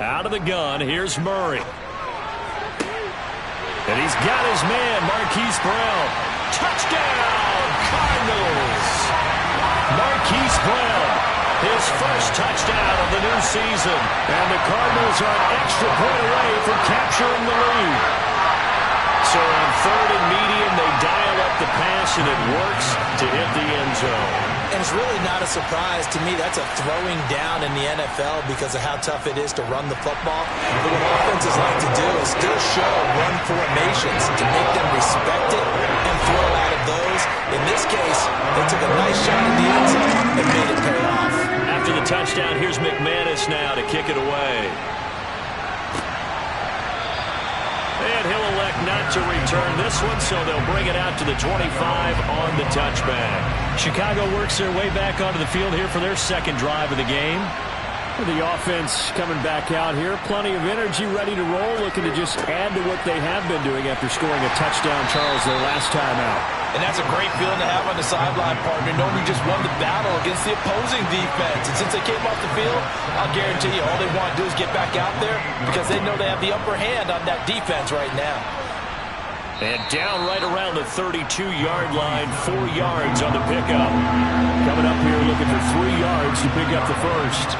Out of the gun, here's Murray. And he's got his man, Marquise Brown. Touchdown, Cardinals! Marquise Brown, his first touchdown of the new season. And the Cardinals are an extra point away from capturing the lead. So on third and medium, they dial up the pass, and it works to hit the end zone. And it's really not a surprise to me. That's a throwing down in the NFL because of how tough it is to run the football. But what offenses like to do is still show run formations to make them respect it and throw out of those. In this case, they took a nice shot at the end zone and made it pay off. After the touchdown, here's McManus now to kick it away. And he'll elect not to return this one, so they'll bring it out to the 25 on the touchback. Chicago works their way back onto the field here for their second drive of the game. The offense coming back out here. Plenty of energy, ready to roll, looking to just add to what they have been doing after scoring a touchdown, Charles, their last time out. And that's a great feeling to have on the sideline, partner, knowing you just won the battle against the opposing defense. And since they came off the field, I'll guarantee you all they want to do is get back out there because they know they have the upper hand on that defense right now. And down right around the 32-yard line, 4 yards on the pickup. Coming up here looking for 3 yards to pick up the first.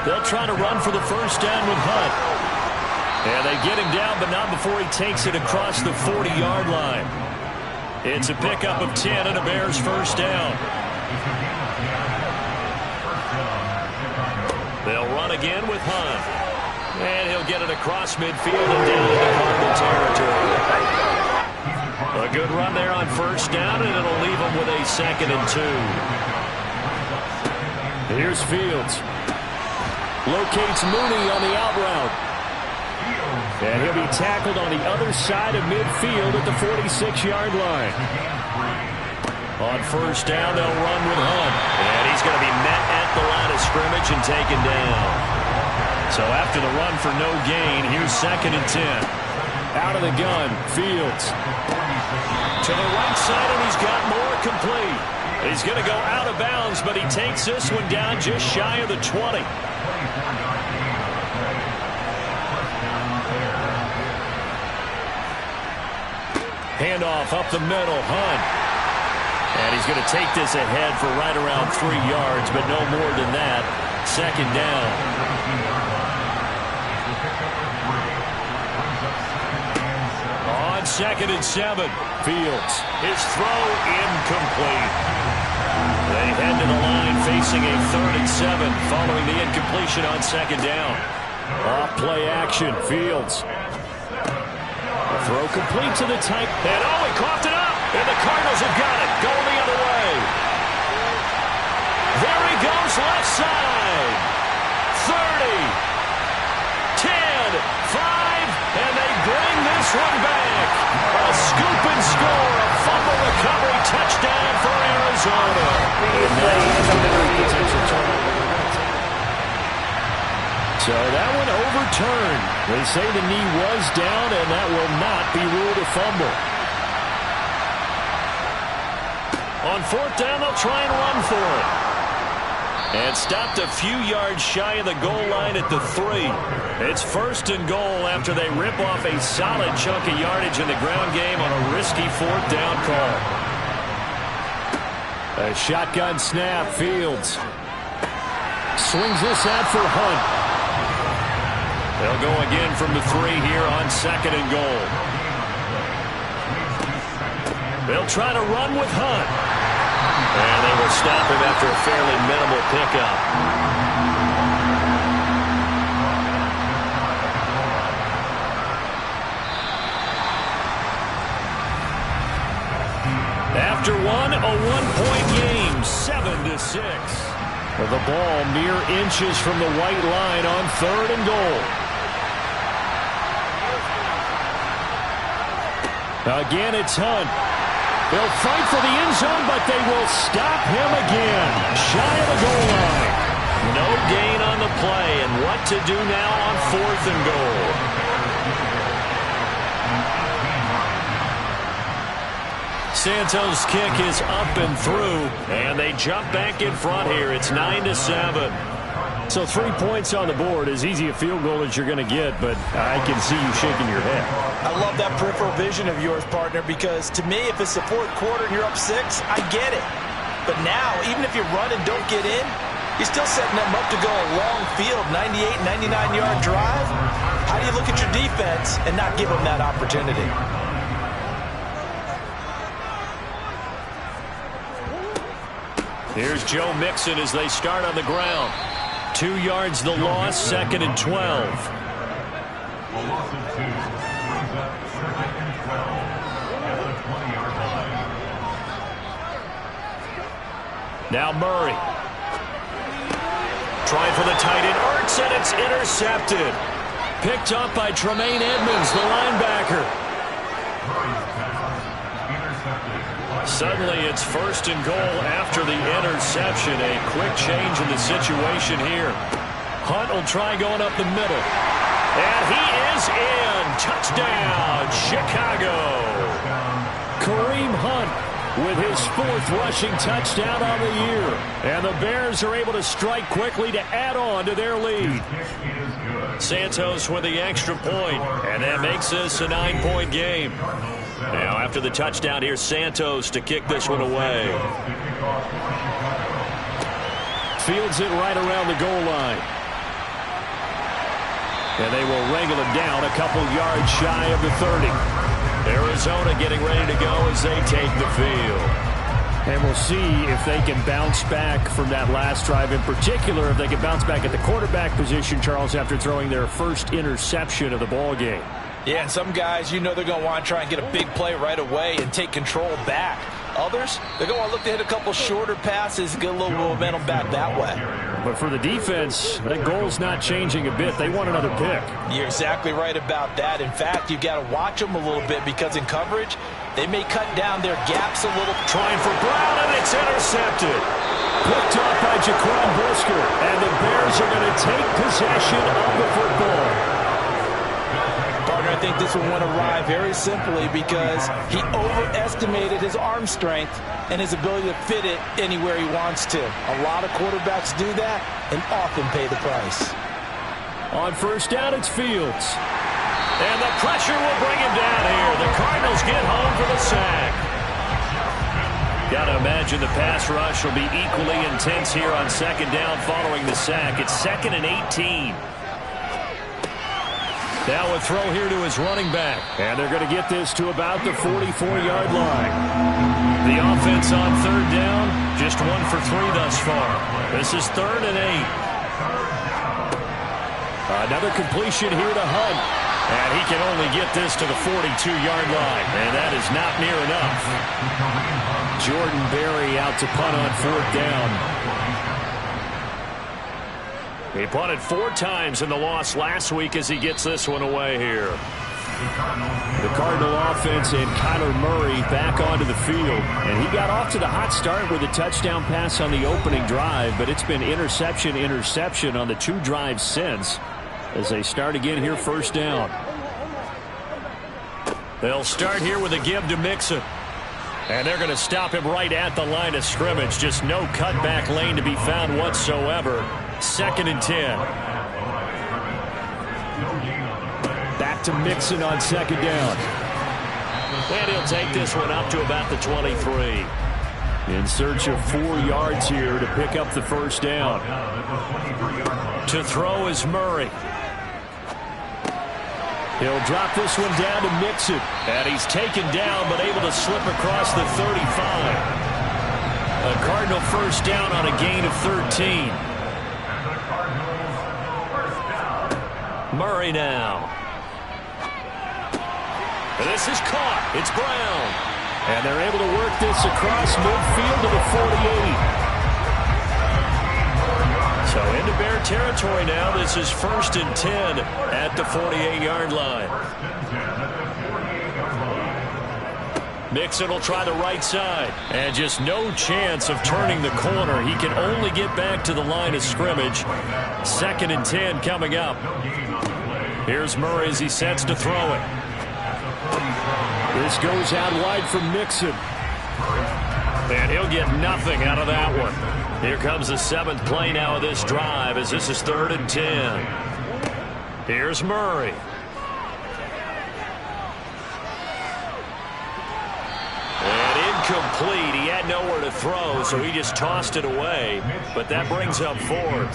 They'll try to run for the first down with Hunt. And they get him down, but not before he takes it across the 40-yard line. It's a pickup of 10 and a Bears first down. They'll run again with Hunt. And he'll get it across midfield and down into Cardinal territory. A good run there on first down, and it'll leave him with a 2nd and 2. Here's Fields. Locates Mooney on the out route. And he'll be tackled on the other side of midfield at the 46-yard line. On first down, they'll run with Hunt. And he's going to be met at the line of scrimmage and taken down. So after the run for no gain, here's 2nd and 10. Out of the gun, Fields. To the right side, and he's got more complete. He's going to go out of bounds, but he takes this one down just shy of the 20. Handoff up the middle, Hunt. And he's going to take this ahead for right around 3 yards, but no more than that. 2nd down. On 2nd and 7, Fields. His throw incomplete. They head to the line facing a 3rd and 7 following the incompletion on 2nd down. Off play action, Fields. Throw complete to the tight. And he coughed it up. And the Cardinals have got it. Going the other way. There he goes, left side. 30. 10. 5. And they bring this one back. A scoop and score. A fumble recovery touchdown for Arizona. So that one overturned. They say the knee was down, and that will not be ruled a fumble. On 4th down, they'll try and run for it. And stopped a few yards shy of the goal line at the 3. It's 1st and goal after they rip off a solid chunk of yardage in the ground game on a risky 4th down call. A shotgun snap, Fields. Swings this out for Hunt. They'll go again from the 3 here on 2nd and goal. They'll try to run with Hunt. And they will stop him after a fairly minimal pickup. After one, a 1-point game, 7-6. The ball mere inches from the white line on 3rd and goal. Again, it's Hunt. They'll fight for the end zone, but they will stop him again. Shy of the goal line. No gain on the play, and what to do now on 4th and goal. Santos' kick is up and through, and they jump back in front here. It's 9-7. So 3 points on the board, as easy a field goal as you're going to get, but I can see you shaking your head. I love that peripheral vision of yours, partner, because to me, if it's the fourth quarter and you're up 6, I get it. But now, even if you run and don't get in, you're still setting them up to go a long field, 98, 99-yard drive. How do you look at your defense and not give them that opportunity? Here's Joe Mixon as they start on the ground. 2 yards the loss, 2nd and 12. A loss of 2 brings up 2nd and 12 at the 20-yard line. Now Murray. Trying for the tight end. Ertz, and it's intercepted. Picked up by Tremaine Edmonds, the linebacker. Suddenly it's 1st and goal after the interception. A quick change in the situation here. Hunt will try going up the middle. And he is in. Touchdown, Chicago. Kareem Hunt with his 4th rushing touchdown on the year. And the Bears are able to strike quickly to add on to their lead. Santos with the extra point, and that makes this a 9-point game. Now, after the touchdown, here's Santos to kick this one away. Fields it right around the goal line. And they will wrangle him down a couple yards shy of the 30. Arizona getting ready to go as they take the field. And we'll see if they can bounce back from that last drive. In particular, if they can bounce back at the quarterback position, Charles, after throwing their first interception of the ball game. Yeah, and some guys, you know they're going to want to try and get a big play right away and take control back. Others, they're going to look to hit a couple shorter passes, get a little momentum back that way. But for the defense, that goal's not changing a bit. They want another pick. You're exactly right about that. In fact, you've got to watch them a little bit because in coverage, they may cut down their gaps a little. Trying for Brown, and it's intercepted. Picked off by Jaquan Brisker, and the Bears are going to take possession of the football. I think this one went awry very simply because he overestimated his arm strength and his ability to fit it anywhere he wants to. A lot of quarterbacks do that and often pay the price. On 1st down, it's Fields. And the pressure will bring him down here. The Cardinals get home for the sack. Got to imagine the pass rush will be equally intense here on 2nd down following the sack. It's 2nd and 18. Now a throw here to his running back. And they're going to get this to about the 44-yard line. The offense on 3rd down, just 1 for 3 thus far. This is 3rd and 8. Another completion here to Hunt. And he can only get this to the 42-yard line. And that is not near enough. Jordan Berry out to punt on 4th down. He punted 4 times in the loss last week as he gets this one away here. The Cardinal offense and Kyler Murray back onto the field. And he got off to the hot start with a touchdown pass on the opening drive, but it's been interception on the 2 drives since as they start again here 1st down. They'll start here with a give to Mixon. And they're going to stop him right at the line of scrimmage. Just no cutback lane to be found whatsoever. 2nd and 10. Back to Mixon on 2nd down. And he'll take this one up to about the 23. In search of 4 yards here to pick up the 1st down. To throw is Murray. He'll drop this one down to Mixon. And he's taken down but able to slip across the 35. A Cardinal 1st down on a gain of 13. Murray now. And this is caught. It's Brown. And they're able to work this across midfield to the 48. So into Bear territory now. This is 1st and 10 at the 48-yard line. Mixon will try the right side. And just no chance of turning the corner. He can only get back to the line of scrimmage. 2nd and 10 coming up. Here's Murray as he sets to throw it. This goes out wide from Mixon. And he'll get nothing out of that one. Here comes the 7th play now of this drive as this is 3rd and 10. Here's Murray. And incomplete. He had nowhere to throw, so he just tossed it away. But that brings up 4th.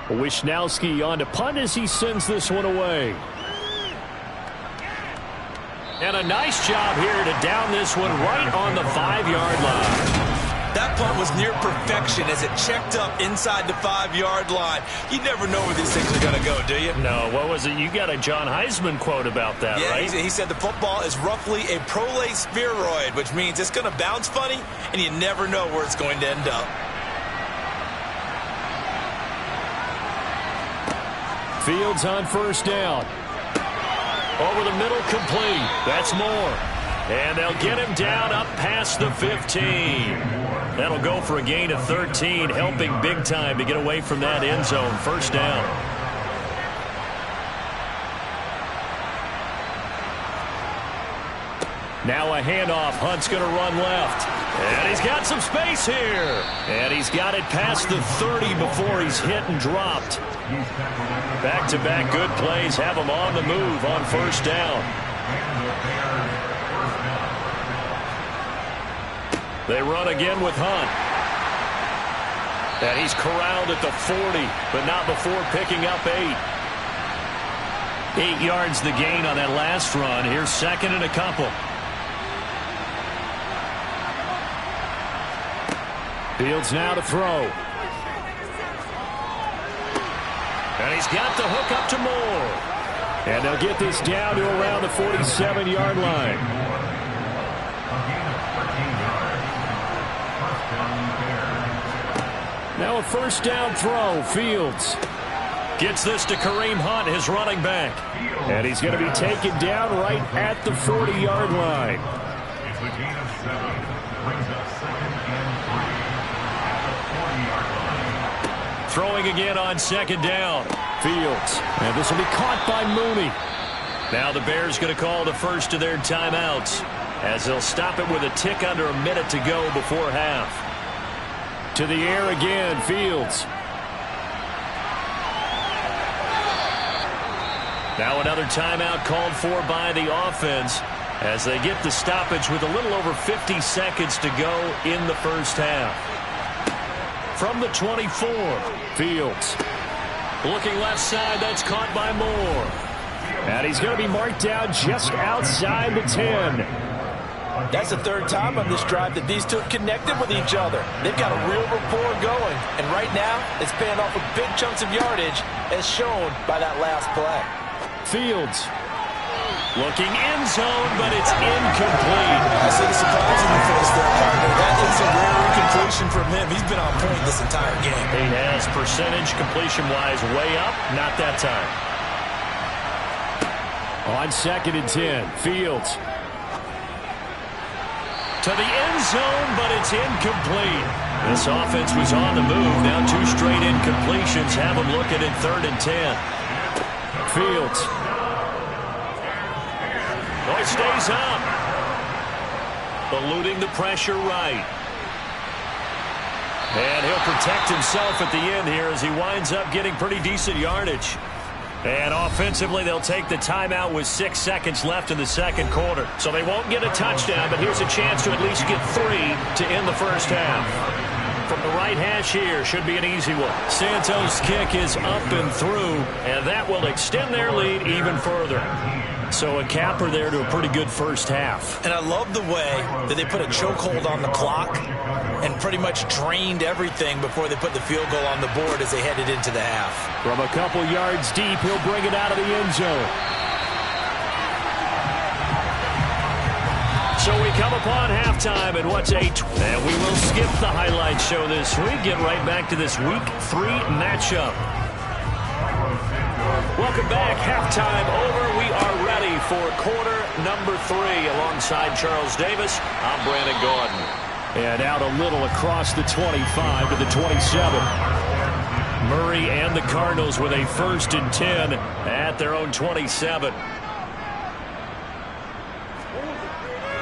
Wishnowski on to punt as he sends this one away. And a nice job here to down this one right on the 5-yard line. That punt was near perfection as it checked up inside the 5-yard line. You never know where these things are going to go, do you? No, what was it? You got a John Heisman quote about that, yeah, right? He said the football is roughly a prolate spheroid, which means it's going to bounce funny, and you never know where it's going to end up. Fields on 1st down. Over the middle, complete. That's Moore. And they'll get him down up past the 15. That'll go for a gain of 13, helping big time to get away from that end zone. 1st down. Now a handoff. Hunt's going to run left. And he's got some space here. And he's got it past the 30 before he's hit and dropped. Back-to-back good plays have him on the move on 1st down. They run again with Hunt. And he's corralled at the 40, but not before picking up 8. 8 yards the gain on that last run. Here's 2nd and a couple. Fields now to throw. And he's got the hook up to Moore. And they'll get this down to around the 47-yard line. Now a 1st down throw. Fields gets this to Kareem Hunt, his running back. And he's going to be taken down right at the 40-yard line. It's a gain of 7. Brings up 2nd and 3 at the 40-yard line. Throwing again on 2nd down. Fields. And this will be caught by Mooney. Now the Bears going to call the first of their timeouts as they'll stop it with a tick under a minute to go before half. To the air again, Fields. Now another timeout called for by the offense as they get the stoppage with a little over 50 seconds to go in the 1st half. From the 24, Fields. Looking left side, that's caught by Moore. And he's going to be marked down just outside the 10. That's the 3rd time on this drive that these two have connected with each other. They've got a real rapport going. And right now, it's paying off with big chunks of yardage as shown by that last play. Fields. Looking end zone, but it's incomplete. I see the surprise in your face there, partner. That is a rare incompletion from him. He's been on point this entire game. He has percentage completion-wise way up. Not that time. On 2nd and 10, Fields. To the end zone, but it's incomplete. This offense was on the move. Now 2 straight incompletions have them looking at 3rd and 10. Fields. Oh, he stays up. Eluding the pressure right. And he'll protect himself at the end here as he winds up getting pretty decent yardage. And offensively, they'll take the timeout with 6 seconds left in the 2nd quarter. So they won't get a touchdown, but here's a chance to at least get 3 to end the 1st half. From the right hash here, should be an easy one. Santos' kick is up and through, and that will extend their lead even further. So a capper there to a pretty good 1st half. And I love the way that they put a chokehold on the clock and pretty much drained everything before they put the field goal on the board as they headed into the half. From a couple yards deep, he'll bring it out of the end zone. So we come upon halftime, and what's and we will skip the highlight show this week. Get right back to this Week 3 matchup. Welcome back. Halftime over. We are ready for quarter number 3. Alongside Charles Davis, I'm Brandon Gordon. And out a little across the 25 to the 27. Murray and the Cardinals with a 1st and 10 at their own 27.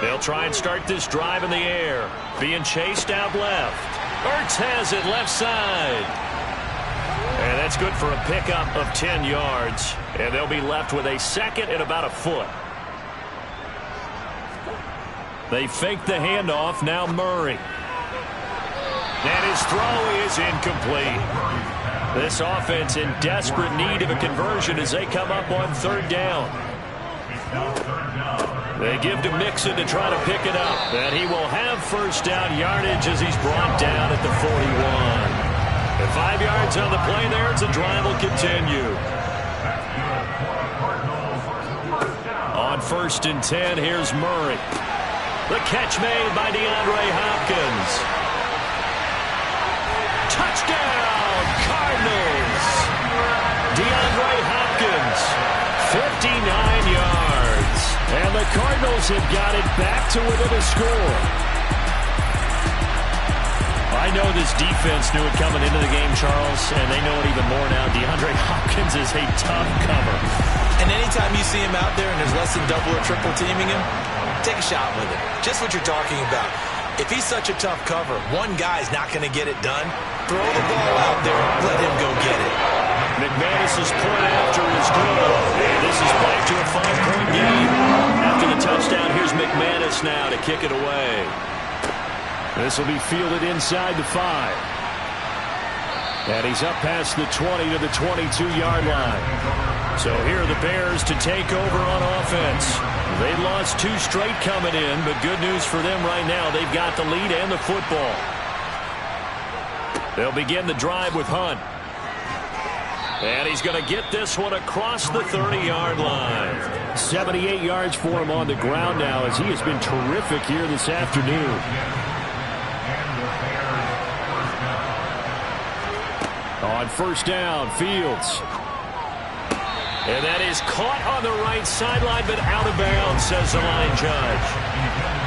They'll try and start this drive in the air. Being chased out left. Ertz has it left side. And that's good for a pickup of 10 yards. And they'll be left with a second and about a foot. They fake the handoff. Now Murray. And his throw is incomplete. This offense in desperate need of a conversion as they come up on third down. They give to Mixon to try to pick it up. And he will have first down yardage as he's brought down at the 41. And 5 yards on the play there as the drive will continue. On 1st and 10, here's Murray. The catch made by DeAndre Hopkins. Touchdown, Cardinals. DeAndre Hopkins, 59 yards. And the Cardinals have got it back to within a score. I know this defense knew it coming into the game, Charles, and they know it even more now. DeAndre Hopkins is a tough cover. And anytime you see him out there and there's less than double or triple teaming him, take a shot with him. Just what you're talking about. If he's such a tough cover, one guy's not going to get it done. Throw the ball out there, let him go get it. McManus's point after is good. And this is back to a 5-point game. After the touchdown, here's McManus now to kick it away. This will be fielded inside the 5. And he's up past the 20 to the 22-yard line. So here are the Bears to take over on offense. They lost 2 straight coming in, but good news for them right now. They've got the lead and the football. They'll begin the drive with Hunt. And he's going to get this one across the 30-yard line. 78 yards for him on the ground now as he has been terrific here this afternoon. On 1st down, Fields. And that is caught on the right sideline, but out of bounds, says the line judge.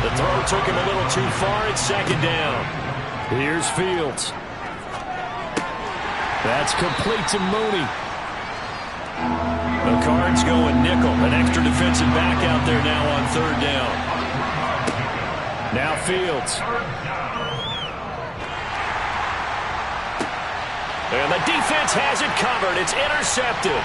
The throw took him a little too far at 2nd down. Here's Fields. That's complete to Mooney. The Cards going nickel. An extra defensive back out there now on 3rd down. Now Fields. And the defense has it covered. It's intercepted.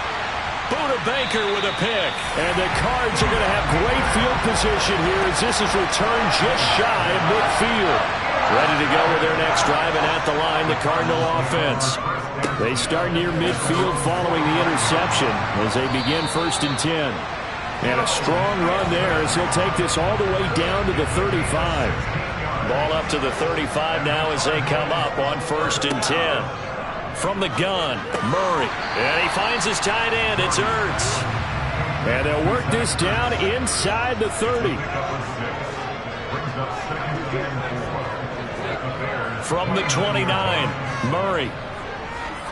Buda Baker with a pick. And the Cards are going to have great field position here as this is returned just shy of midfield. Ready to go with their next drive, and at the line, the Cardinal offense. They start near midfield following the interception as they begin 1st and 10. And a strong run there as he'll take this all the way down to the 35. Ball up to the 35 now as they come up on 1st and 10. From the gun, Murray. And he finds his tight end. It's Ertz. And they'll work this down inside the 30. From the 29, Murray.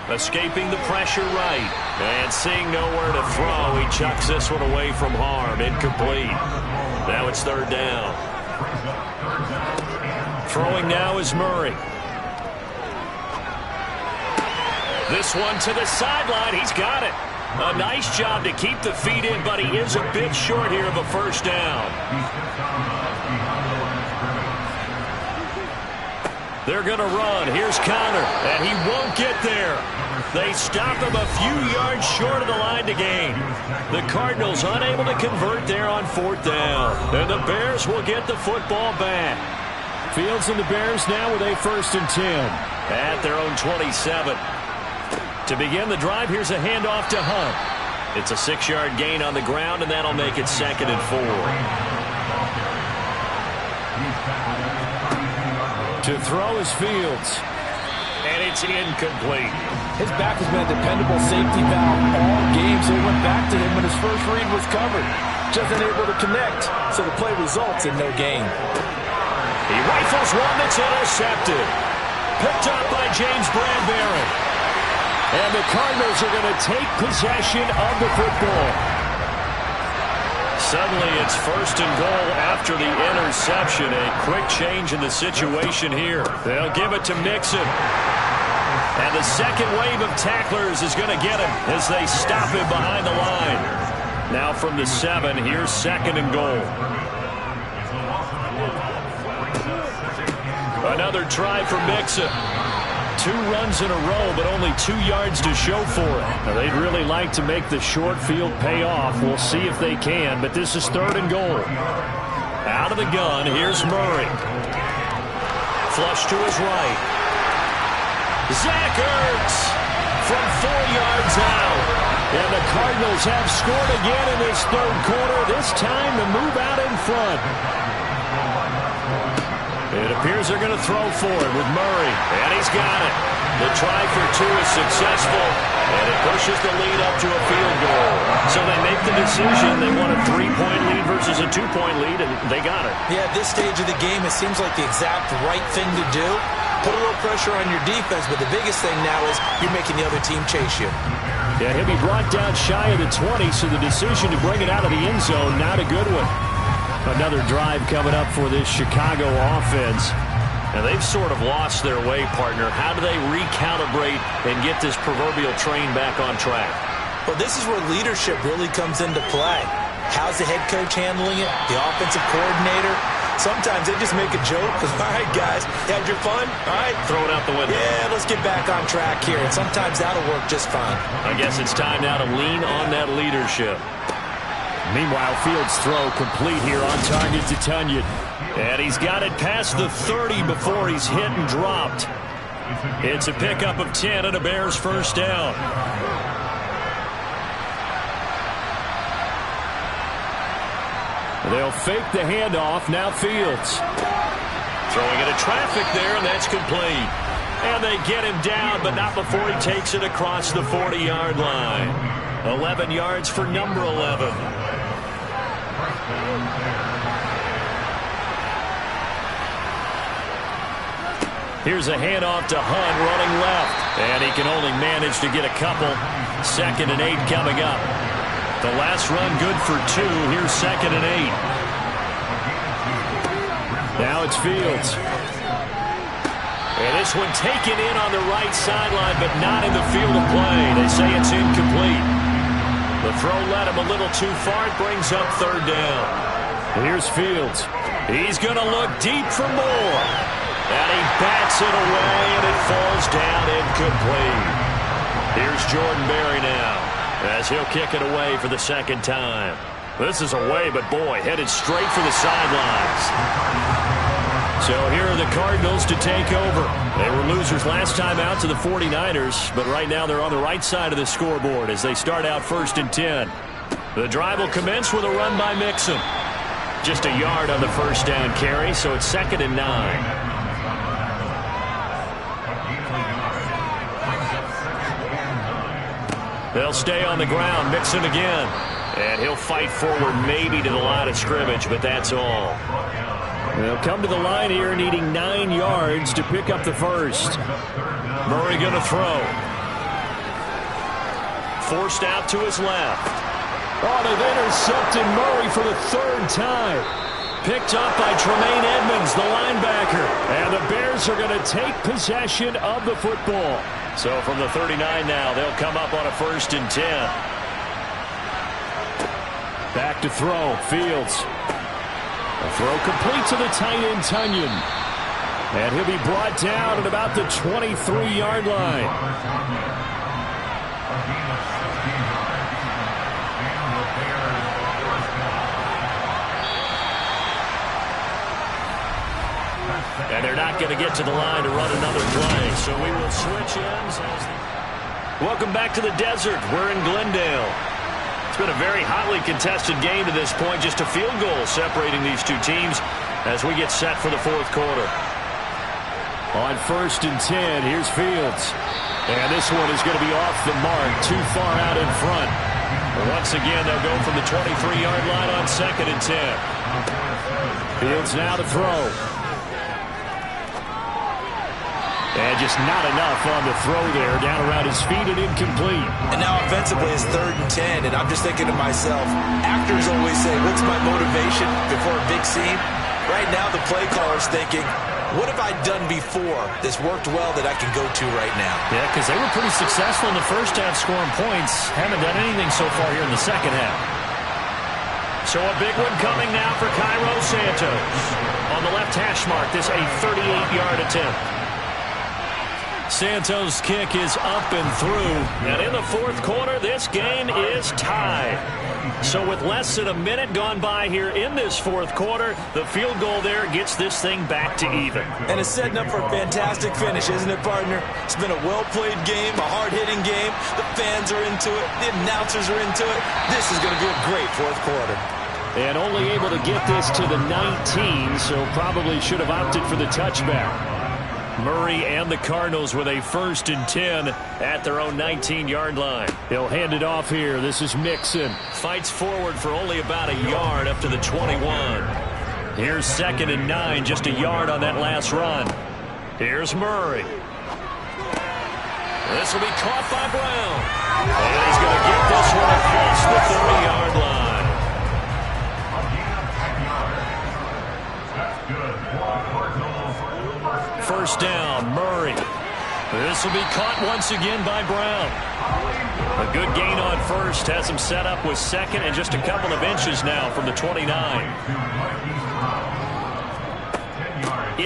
Escaping the pressure right. And seeing nowhere to throw, he chucks this one away from harm. Incomplete. Now it's 3rd down. Throwing now is Murray. This one to the sideline. He's got it. A nice job to keep the feet in, but he is a bit short here of a 1st down. They're going to run. Here's Conner, and he won't get there. They stop him a few yards short of the line to gain. The Cardinals unable to convert there on 4th down. And the Bears will get the football back. Fields and the Bears now with a 1st and 10 at their own 27. To begin the drive, here's a handoff to Hunt. It's a 6-yard gain on the ground, and that'll make it 2nd and 4. To throw is Fields. And it's incomplete. His back has been a dependable safety valve all game, so he went back to him when his first read was covered. Just unable to connect, so the play results in no gain. He rifles one that's intercepted. Picked up by James Bradbury. And the Cardinals are going to take possession of the football. Suddenly it's 1st and goal after the interception. A quick change in the situation here. They'll give it to Mixon. And the second wave of tacklers is going to get him as they stop him behind the line. Now from the 7, here's 2nd and goal. Another try for Mixon. 2 runs in a row, but only 2 yards to show for it. Now, they'd really like to make the short field pay off. We'll see if they can, but this is 3rd and goal. Out of the gun, here's Murray. Flush to his right. Zach Ertz from 4 yards out. And the Cardinals have scored again in this 3rd quarter. This time to move out in front. It appears they're going to throw for it with Murray. And he's got it. The try for 2 is successful. And it pushes the lead up to a field goal. So they make the decision. They want a 3-point lead versus a 2-point lead, and they got it. Yeah, at this stage of the game, it seems like the exact right thing to do. Put a little pressure on your defense, but the biggest thing now is you're making the other team chase you. Yeah, he'll be brought down shy of the 20, so the decision to bring it out of the end zone, not a good one. Another drive coming up for this Chicago offense. And they've sort of lost their way, partner. How do they recalibrate and get this proverbial train back on track? Well, this is where leadership really comes into play. How's the head coach handling it? The offensive coordinator? Sometimes they just make a joke because, all right, guys, you had your fun? All right. Throw it out the window. Yeah, let's get back on track here. And sometimes that'll work just fine. I guess it's time now to lean on that leadership. Meanwhile, Fields' throw complete here on target to Tonyan. And he's got it past the 30 before he's hit and dropped. It's a pickup of 10 and a Bears first down. They'll fake the handoff. Now Fields. Throwing into traffic there, and that's complete. And they get him down, but not before he takes it across the 40-yard line. 11 yards for number 11. Here's a handoff to Hunt running left. And he can only manage to get a couple. 2nd and 8 coming up. The last run good for 2. Here's 2nd and 8. Now it's Fields. And this one taken in on the right sideline, but not in the field of play. They say it's incomplete. The throw led him a little too far. It brings up 3rd down. Here's Fields. He's going to look deep for more. And he bats it away, and it falls down incomplete. Here's Jordan Berry now, as he'll kick it away for the 2nd time. This is away, but boy, headed straight for the sidelines. So here are the Cardinals to take over. They were losers last time out to the 49ers, but right now they're on the right side of the scoreboard as they start out 1st and 10. The drive will commence with a run by Mixon. Just a yard on the first down carry, so it's 2nd and 9. They'll stay on the ground. Mixon again. And he'll fight forward maybe to the line of scrimmage, but that's all. They'll come to the line here needing 9 yards to pick up the first. Murray going to throw. Forced out to his left. Oh, they've intercepted Murray for the 3rd time. Picked up by Tremaine Edmonds, the linebacker. And the Bears are going to take possession of the football. So from the 39 now, they'll come up on a 1st and 10. Back to throw. Fields. A throw complete to the tight end, Tonyan. And he'll be brought down at about the 23-yard line. And they're not going to get to the line to run another play. So we will switch ends. Welcome back to the desert. We're in Glendale. It's been a very hotly contested game to this point. Just a field goal separating these two teams as we get set for the 4th quarter. On 1st and 10, here's Fields. And this one is going to be off the mark, too far out in front. Once again, they'll go from the 23-yard line on 2nd and 10. Fields now to throw. And just not enough on the throw there, down around his feet and incomplete. And now offensively it's 3rd and 10, and I'm just thinking to myself, actors always say, what's my motivation before a big scene? Right now the play caller's thinking, what have I done before that's worked well that I can go to right now? Yeah, because they were pretty successful in the first half scoring points. Haven't done anything so far here in the second half. So a big one coming now for Cairo Santos. On the left hash mark, this a 38-yard attempt. Santos' kick is up and through. And in the fourth quarter, this game is tied. So with less than a minute gone by here in this fourth quarter, the field goal there gets this thing back to even. And it's setting up for a fantastic finish, isn't it, partner? It's been a well-played game, a hard-hitting game. The fans are into it. The announcers are into it. This is going to be a great fourth quarter. And only able to get this to the 19, so probably should have opted for the touchback. Murray and the Cardinals with a 1st and 10 at their own 19-yard line. He'll hand it off here. This is Mixon. Fights forward for only about a yard up to the 21. Here's 2nd and 9, just a yard on that last run. Here's Murray. This will be caught by Brown. And he's going to get this one across the 30-yard line. First down, Murray. This will be caught once again by Brown. A good gain on first has him set up with 2nd and just a couple of inches now from the 29.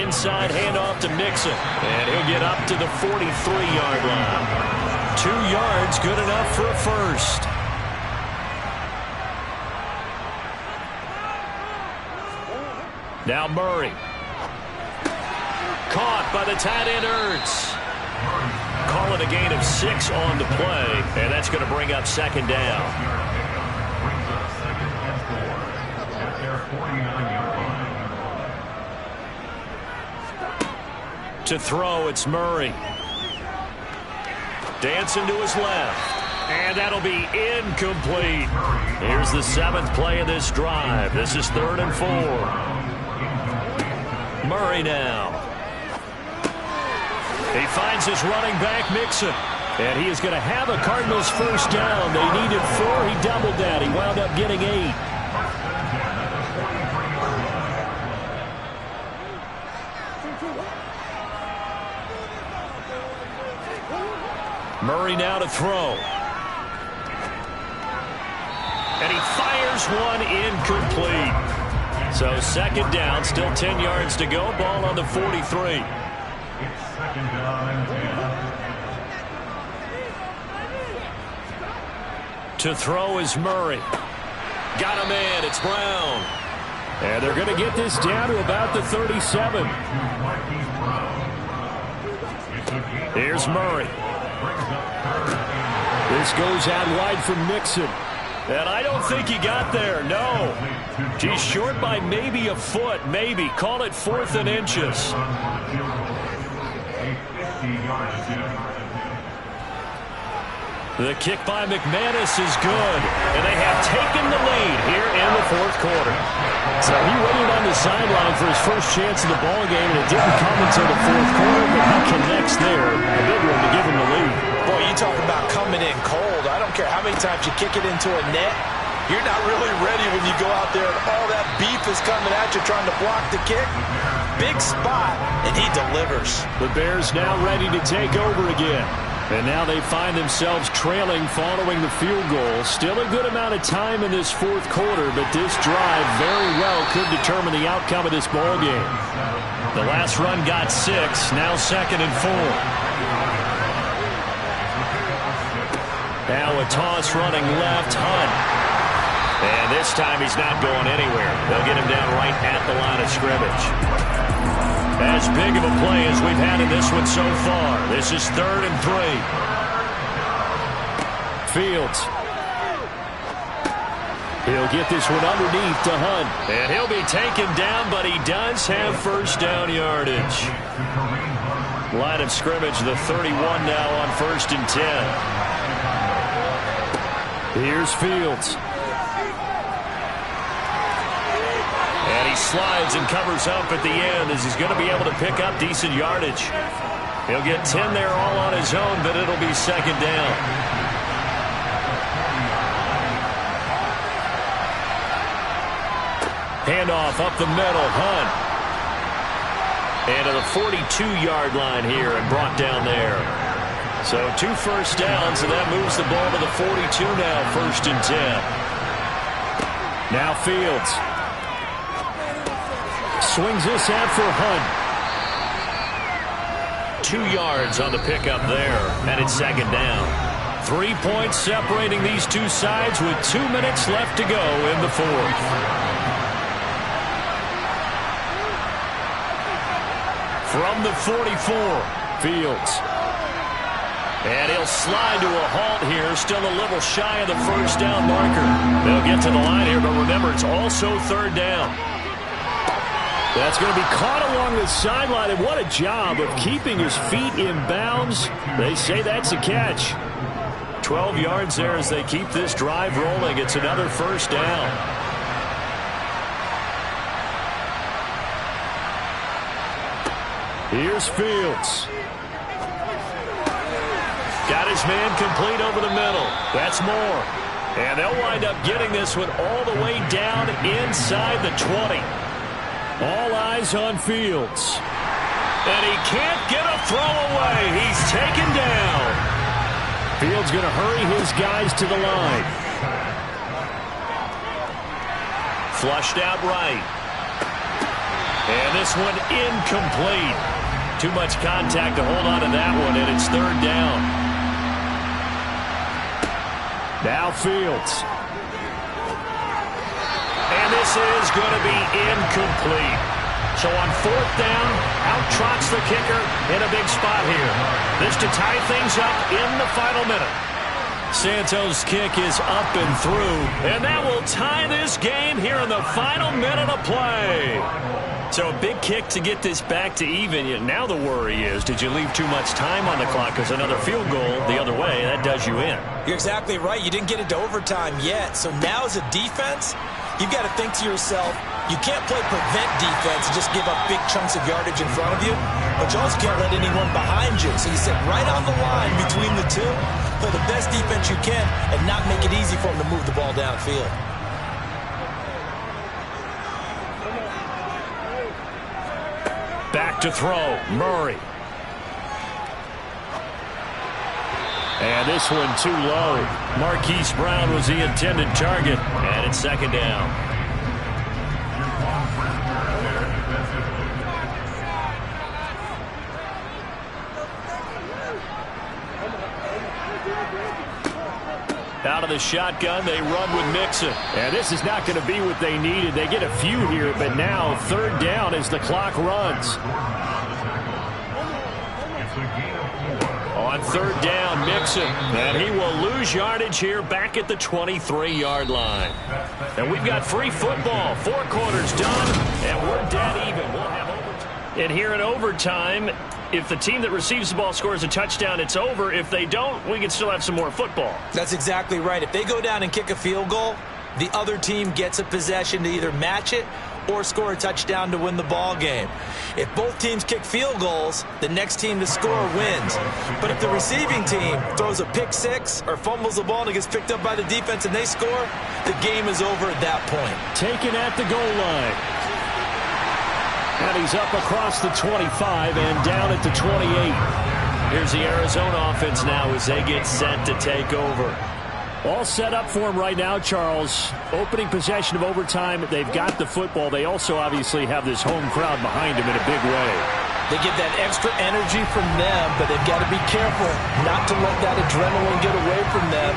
Inside handoff to Mixon, and he'll get up to the 43-yard line. 2 yards, good enough for a first. Now Murray. Caught by the tight end Ertz. Call it a gain of 6 on the play, and that's going to bring up 2nd down. To throw, it's Murray. Dancing to his left. And that'll be incomplete. Here's the 7th play of this drive. This is 3rd and 4. Murray now. He finds his running back, Mixon. And he is going to have a Cardinals first down. They needed 4. He doubled that. He wound up getting 8. Murray now to throw. And he fires one incomplete. So 2nd down, still 10 yards to go. Ball on the 43. To throw is Murray. Got a man. It's Brown. And they're going to get this down to about the 37. Here's Murray. This goes out wide for Mixon. And I don't think he got there. No. He's short by maybe a foot. Maybe. Call it 4th and inches. The kick by McManus is good. And they have taken the lead here in the fourth quarter. So he waited on the sideline for his first chance of the ball game, and it didn't come until the fourth quarter, but he connects there. A big one to give him the lead. Boy, you talk about coming in cold. I don't care how many times you kick it into a net. You're not really ready when you go out there and all that beef is coming at you trying to block the kick. Big spot, and he delivers. The Bears now ready to take over again. And now they find themselves trailing following the field goal. Still a good amount of time in this fourth quarter, but this drive very well could determine the outcome of this ball game. The last run got 6, now 2nd and 4. Now a toss running left, Hunt. And this time he's not going anywhere. They'll get him down right at the line of scrimmage. As big of a play as we've had in this one so far. This is 3rd and 3. Fields. He'll get this one underneath to Hunt. And he'll be taken down, but he does have first down yardage. Line of scrimmage, the 31 now on 1st and 10. Here's Fields. And he slides and covers up at the end as he's going to be able to pick up decent yardage. He'll get 10 there all on his own, but it'll be 2nd down. Handoff up the middle, Hunt. And to the 42-yard line here and brought down there. So 2 first downs, and that moves the ball to the 42 now, 1st and 10. Now Fields. swings this out for Hunt. 2 yards on the pickup there, and it's second down. 3 points separating these two sides with 2 minutes left to go in the fourth. From the 44, Fields. And he'll slide to a halt here, still a little shy of the first down marker. They'll get to the line here, but remember, it's also third down. That's going to be caught along the sideline, and what a job of keeping his feet in bounds. They say that's a catch. 12 yards there as they keep this drive rolling. It's another first down. Here's Fields. Got his man complete over the middle. That's more. And they'll wind up getting this one all the way down inside the 20. All eyes on Fields. And he can't get a throw away. He's taken down. Fields going to hurry his guys to the line. Flushed out right. And this one incomplete. Too much contact to hold on to that one, and it's third down. Now Fields. And this is going to be incomplete. So on fourth down, out trots the kicker in a big spot here. This to tie things up in the final minute. Santos' kick is up and through, and that will tie this game here in the final minute of play. So a big kick to get this back to even. Now the worry is, did you leave too much time on the clock? Because another field goal the other way, that does you in. You're exactly right. You didn't get into overtime yet. So now as a defense, you've got to think to yourself, you can't play prevent defense and just give up big chunks of yardage in front of you, but you also can't let anyone behind you. So you sit right on the line between the two, play the best defense you can, and not make it easy for them to move the ball downfield. Back to throw, Murray. And this one too low. Marquise Brown was the intended target, and it's second down. Out of the shotgun, they run with Mixon. And this is not going to be what they needed. They get a few here, but now third down as the clock runs. On third down, Mixon. And he will lose yardage here back at the 23-yard line. And we've got free football. 4 quarters done, and we're dead even. We'll have overtime. And here in overtime, if the team that receives the ball scores a touchdown, it's over. If they don't, we can still have some more football. That's exactly right. If they go down and kick a field goal, the other team gets a possession to either match it or score a touchdown to win the ball game. If both teams kick field goals, the next team to score wins. But if the receiving team throws a pick six or fumbles the ball and it gets picked up by the defense and they score, the game is over at that point. Taken at the goal line. And he's up across the 25 and down at the 28. Here's the Arizona offense now as they get set to take over. All set up for him right now, Charles. Opening possession of overtime. They've got the football. They also obviously have this home crowd behind them in a big way. They get that extra energy from them, but they've got to be careful not to let that adrenaline get away from them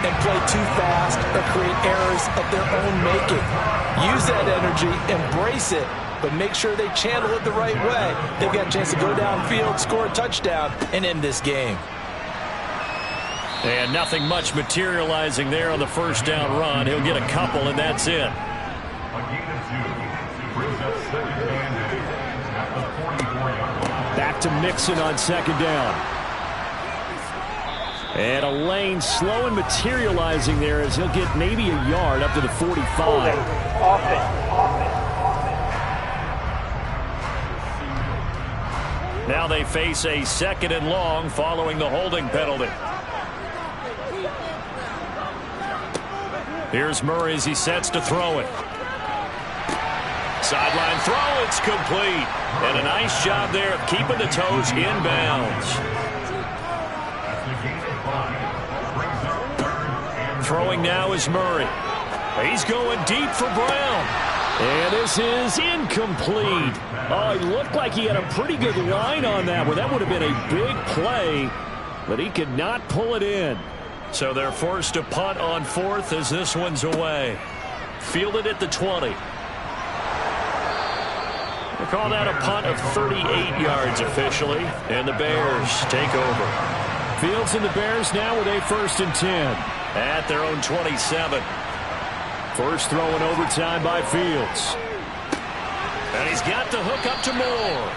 and play too fast or create errors of their own making. Use that energy, embrace it, but make sure they channel it the right way. They've got a chance to go downfield, score a touchdown, and end this game. And nothing much materializing there on the first down run. He'll get a couple, and that's it. Back to Mixon on second down. And a lane slow and materializing there as he'll get maybe a yard up to the 45. Now they face a second and long following the holding penalty. Here's Murray as he sets to throw it. Sideline throw, it's complete. And a nice job there of keeping the toes in bounds. Throwing now is Murray. He's going deep for Brown. And this is incomplete. Oh, he looked like he had a pretty good line on that one. That would have been a big play, but he could not pull it in. So they're forced to punt on fourth as this one's away. Fielded at the 20. They call that a punt of 38 yards officially, and the Bears take over. Fields and the Bears now with a 1st and 10. At their own 27. First throw in overtime by Fields. And he's got the hook up to Moore.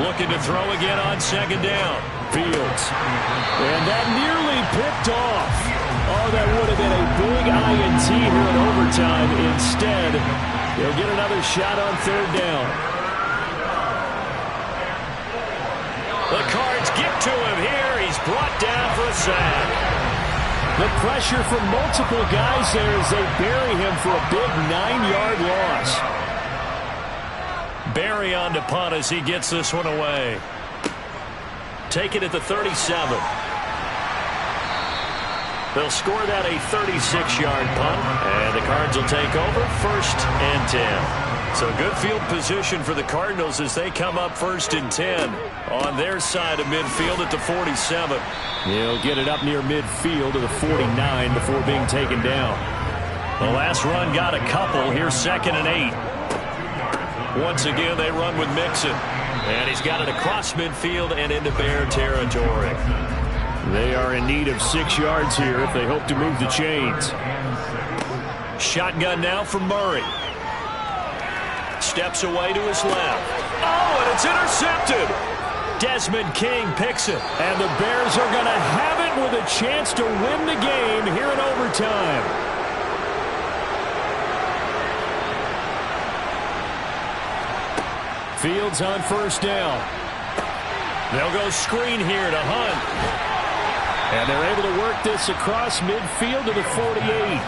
Looking to throw again on 2nd down. Fields. And that nearly picked off. Oh, that would have been a big INT here in overtime. Instead, he'll get another shot on 3rd down. The Cards get to him here. He's brought down for a sack. The pressure from multiple guys there as they bury him for a big 9-yard loss. Barry on to punt as he gets this one away. Take it at the 37. They'll score that a 36-yard punt, and the Cards will take over 1st and 10. So good field position for the Cardinals as they come up 1st and 10 on their side of midfield at the 47. He'll get it up near midfield to the 49 before being taken down. The last run got a couple. Here's 2nd and 8. Once again, they run with Mixon. And he's got it across midfield and into Bear territory. They are in need of 6 yards here if they hope to move the chains. Shotgun now from Murray. Steps away to his left. Oh, and it's intercepted. Desmond King picks it. And the Bears are going to have it with a chance to win the game here in overtime. Fields on 1st down. They'll go screen here to Hunt. And they're able to work this across midfield to the 48.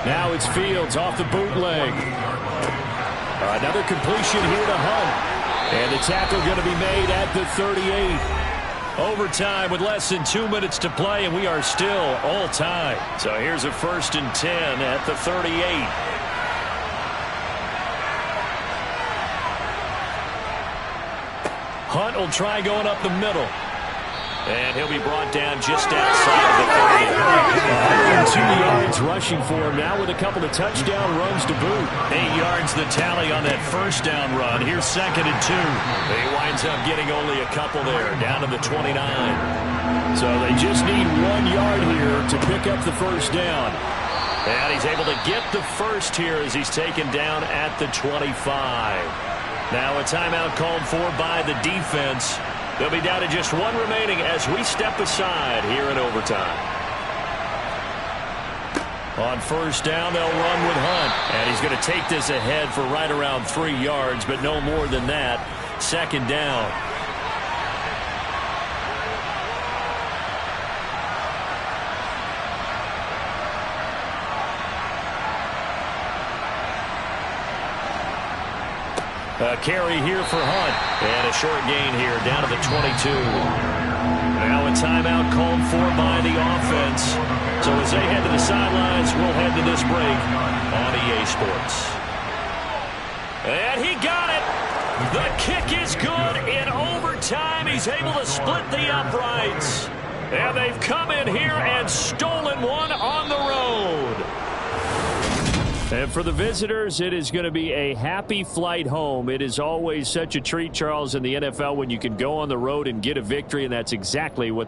Now it's Fields off the bootleg. Another completion here to Hunt. And the tackle going to be made at the 38. Overtime with less than 2 minutes to play, and we are still all tied. So here's a 1st and 10 at the 38. Hunt will try going up the middle. And he'll be brought down just outside of the 30. 102 yards rushing for him now with a couple of touchdown runs to boot. 8 yards the tally on that 1st down run. Here's 2nd and 2. He winds up getting only a couple there, down to the 29. So they just need 1 yard here to pick up the 1st down. And he's able to get the first here as he's taken down at the 25. Now a timeout called for by the defense. They'll be down to just 1 remaining as we step aside here in overtime. On 1st down, they'll run with Hunt. And he's going to take this ahead for right around 3 yards, but no more than that. 2nd down. A carry here for Hunt. And a short gain here down to the 22. Now a timeout called for by the offense. So as they head to the sidelines, we'll head to this break on EA Sports. And he got it. The kick is good in overtime. He's able to split the uprights. And they've come in here and stolen one on the road. And for the visitors, it is going to be a happy flight home. It is always such a treat, Charles, in the NFL when you can go on the road and get a victory, and that's exactly what they